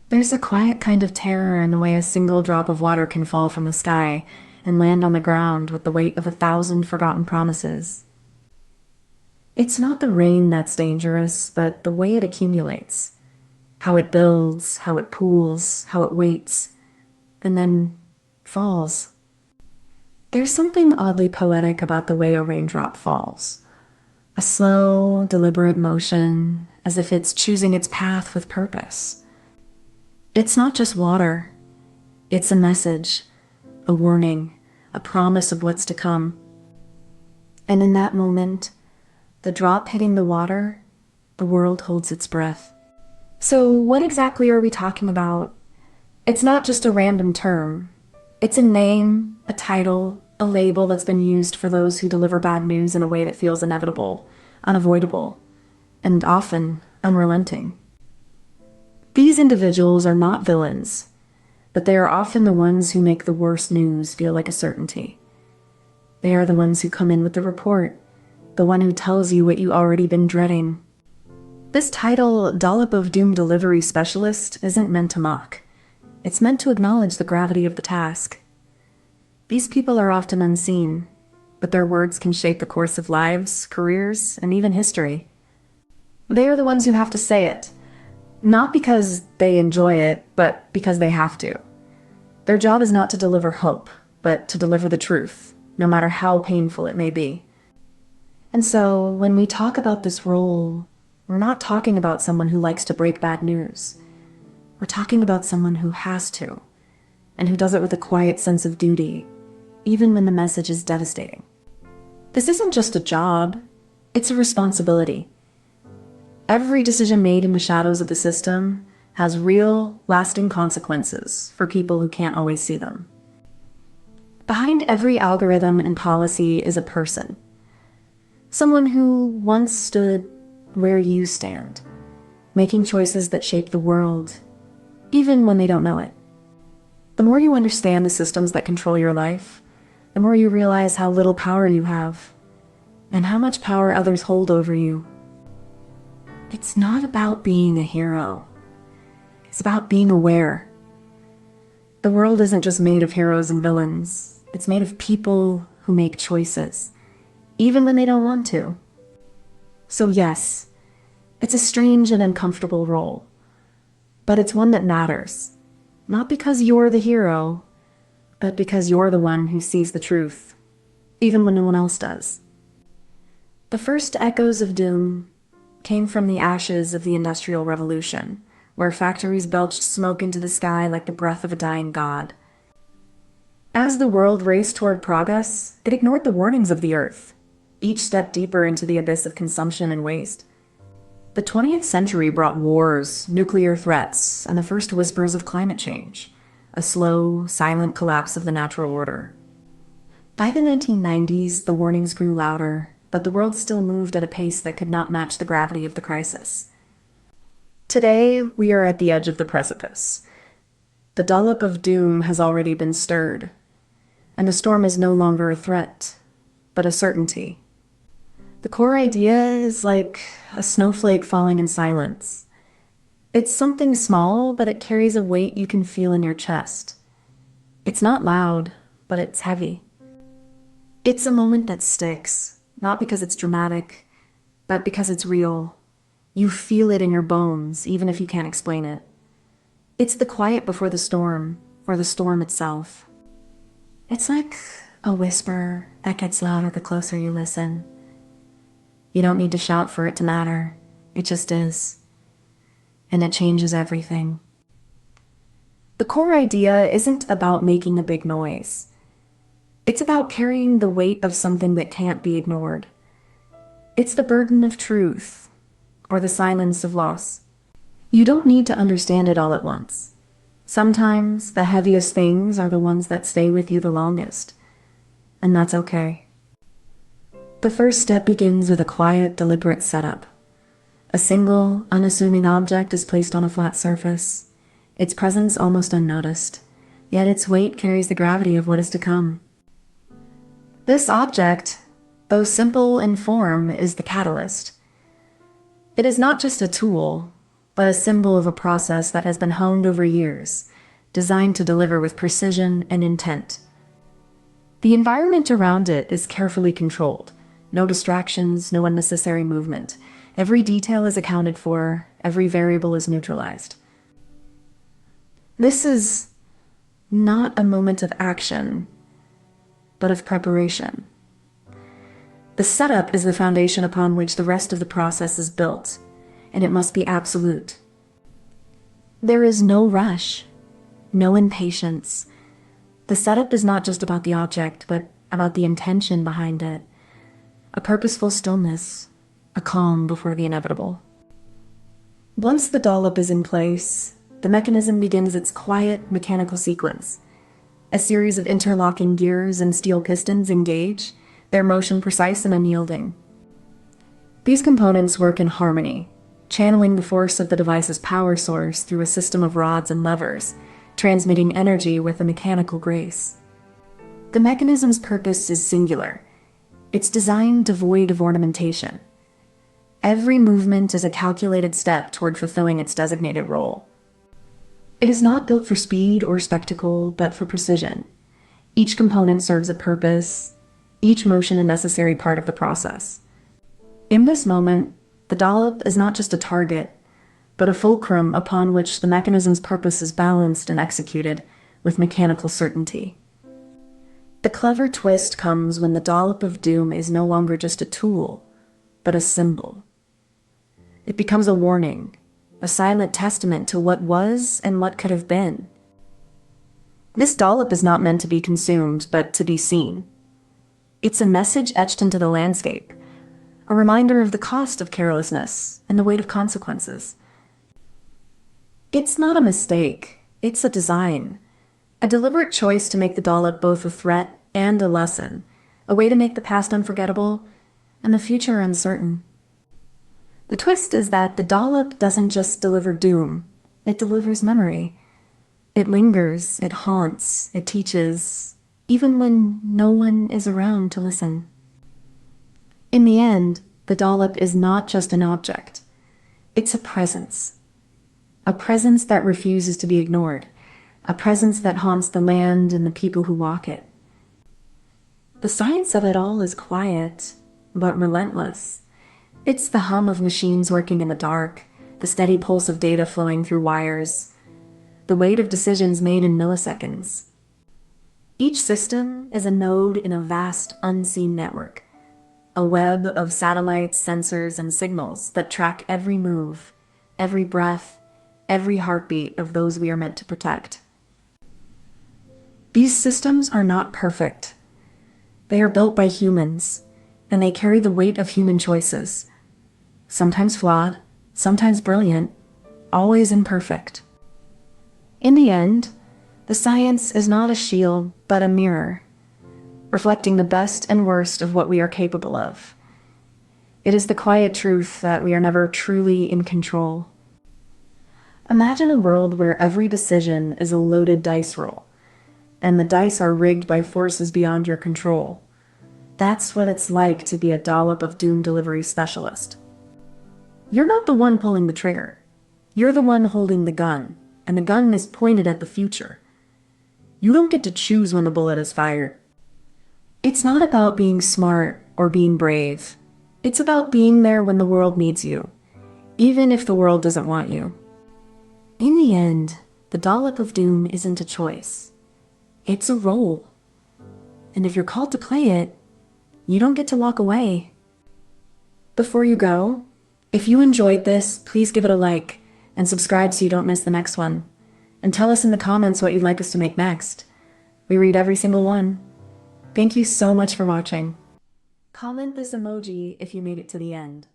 There's a quiet kind of terror in the way a single drop of water can fall from the sky and land on the ground with the weight of 1,000 forgotten promises. It's not the rain that's dangerous, but the way it accumulates. How it builds, how it pools, how it waits, and then falls. There's something oddly poetic about the way a raindrop falls. A slow, deliberate motion, as if it's choosing its path with purpose. It's not just water. It's a message, a warning, a promise of what's to come. And in that moment, the drop hitting the water, the world holds its breath. So what exactly are we talking about? It's not just a random term. It's a name, a title, a label that's been used for those who deliver bad news in a way that feels inevitable, unavoidable, and often unrelenting. These individuals are not villains, but they are often the ones who make the worst news feel like a certainty. They are the ones who come in with the report, the one who tells you what you already been dreading. This title, Dollop of Doom Delivery Specialist, isn't meant to mock. It's meant to acknowledge the gravity of the task. These people are often unseen, but their words can shape the course of lives, careers, and even history. They are the ones who have to say it, not because they enjoy it, but because they have to. Their job is not to deliver hope, but to deliver the truth, no matter how painful it may be. And so, when we talk about this role, we're not talking about someone who likes to break bad news. We're talking about someone who has to, and who does it with a quiet sense of duty, even when the message is devastating. This isn't just a job, it's a responsibility. Every decision made in the shadows of the system has real, lasting consequences for people who can't always see them. Behind every algorithm and policy is a person. Someone who once stood where you stand, making choices that shape the world, even when they don't know it. The more you understand the systems that control your life, the more you realize how little power you have, and how much power others hold over you. It's not about being a hero. It's about being aware. The world isn't just made of heroes and villains. It's made of people who make choices, even when they don't want to. So yes, it's a strange and uncomfortable role, but it's one that matters. Not because you're the hero, but because you're the one who sees the truth, even when no one else does. The first echoes of doom came from the ashes of the Industrial Revolution, where factories belched smoke into the sky like the breath of a dying god. As the world raced toward progress, it ignored the warnings of the earth, each step deeper into the abyss of consumption and waste. The 20th century brought wars, nuclear threats, and the first whispers of climate change, a slow, silent collapse of the natural order. By the 1990s, the warnings grew louder, but the world still moved at a pace that could not match the gravity of the crisis. Today, we are at the edge of the precipice. The dollop of doom has already been stirred, and the storm is no longer a threat, but a certainty. The core idea is like a snowflake falling in silence. It's something small, but it carries a weight you can feel in your chest. It's not loud, but it's heavy. It's a moment that sticks. Not because it's dramatic, but because it's real. You feel it in your bones, even if you can't explain it. It's the quiet before the storm, or the storm itself. It's like a whisper that gets louder the closer you listen. You don't need to shout for it to matter. It just is. And it changes everything. The core idea isn't about making a big noise. It's about carrying the weight of something that can't be ignored. It's the burden of truth, or the silence of loss. You don't need to understand it all at once. Sometimes the heaviest things are the ones that stay with you the longest, and that's okay. The first step begins with a quiet, deliberate setup. A single, unassuming object is placed on a flat surface, its presence almost unnoticed, yet its weight carries the gravity of what is to come. This object, though simple in form, is the catalyst. It is not just a tool, but a symbol of a process that has been honed over years, designed to deliver with precision and intent. The environment around it is carefully controlled. No distractions, no unnecessary movement. Every detail is accounted for, every variable is neutralized. This is not a moment of action, but of preparation. The setup is the foundation upon which the rest of the process is built, and it must be absolute. There is no rush, no impatience. The setup is not just about the object, but about the intention behind it. A purposeful stillness, a calm before the inevitable. Once the dollop is in place, the mechanism begins its quiet mechanical sequence. A series of interlocking gears and steel pistons engage, their motion precise and unyielding. These components work in harmony, channeling the force of the device's power source through a system of rods and levers, transmitting energy with a mechanical grace. The mechanism's purpose is singular. It's designed devoid of ornamentation. Every movement is a calculated step toward fulfilling its designated role. It is not built for speed or spectacle, but for precision. Each component serves a purpose, each motion a necessary part of the process. In this moment, the dollop is not just a target, but a fulcrum upon which the mechanism's purpose is balanced and executed with mechanical certainty. The clever twist comes when the dollop of doom is no longer just a tool, but a symbol. It becomes a warning, a silent testament to what was and what could have been. This dollop is not meant to be consumed, but to be seen. It's a message etched into the landscape, a reminder of the cost of carelessness and the weight of consequences. It's not a mistake, it's a design, a deliberate choice to make the dollop both a threat and a lesson, a way to make the past unforgettable and the future uncertain. The twist is that the dollop doesn't just deliver doom, it delivers memory. It lingers, it haunts, it teaches, even when no one is around to listen. In the end, the dollop is not just an object. It's a presence that refuses to be ignored, a presence that haunts the land and the people who walk it. The science of it all is quiet, but relentless. It's the hum of machines working in the dark, the steady pulse of data flowing through wires, the weight of decisions made in milliseconds. Each system is a node in a vast, unseen network, a web of satellites, sensors, and signals that track every move, every breath, every heartbeat of those we are meant to protect. These systems are not perfect. They are built by humans, and they carry the weight of human choices. Sometimes flawed, sometimes brilliant, always imperfect. In the end, the science is not a shield, but a mirror, reflecting the best and worst of what we are capable of. It is the quiet truth that we are never truly in control. Imagine a world where every decision is a loaded dice roll, and the dice are rigged by forces beyond your control. That's what it's like to be a dollop of doom delivery specialist. You're not the one pulling the trigger. You're the one holding the gun, and the gun is pointed at the future. You don't get to choose when the bullet is fired. It's not about being smart or being brave. It's about being there when the world needs you, even if the world doesn't want you. In the end, the dollop of doom isn't a choice. It's a role. And if you're called to play it, you don't get to walk away. Before you go, if you enjoyed this, please give it a like and subscribe so you don't miss the next one. And tell us in the comments what you'd like us to make next. We read every single one. Thank you so much for watching. Comment this emoji if you made it to the end.